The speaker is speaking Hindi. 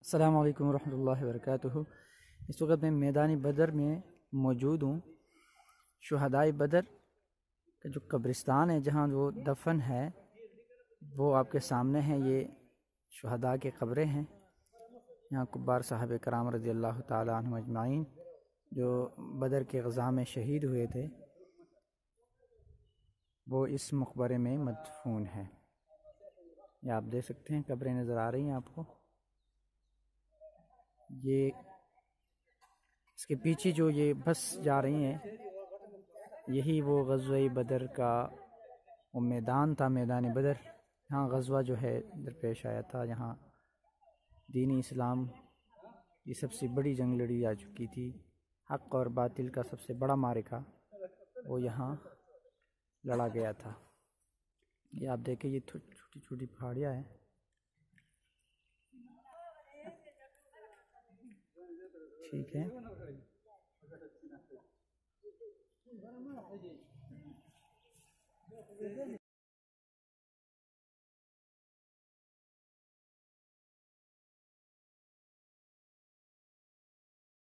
अस्सलामु अलैकुम रहमतुल्लाहि व बरकातुहू। इस वक्त मैं मैदानी बदर में मौजूद हूँ। शुहदाए बदर का जो कब्रिस्तान है जहाँ वो दफन है वो आपके सामने है। ये शुहदा के कब्रें हैं। यहाँ कुब्बार साहब कराम रज़ी अल्लाह ताला अन्हुम अजमाइन जो बदर के ग़ज़ा में शहीद हुए थे वो इस मकबरे में मदफून है। ये आप देख सकते हैं, कब्रें नज़र आ रही हैं आपको। ये इसके पीछे जो ये बस जा रही हैं यही वो ग़ज़वा बदर का वो मैदान था, मैदान बदर। यहाँ ग़ज़वा जो है दरपेश आया था। यहाँ दीन इस्लाम की सबसे बड़ी जंग लड़ी जा चुकी थी। हक़ और बातिल का सबसे बड़ा मारिका वो यहाँ लड़ा गया था। ये आप देखें, ये छोटी छोटी पहाड़ियाँ हैं। ठीक है।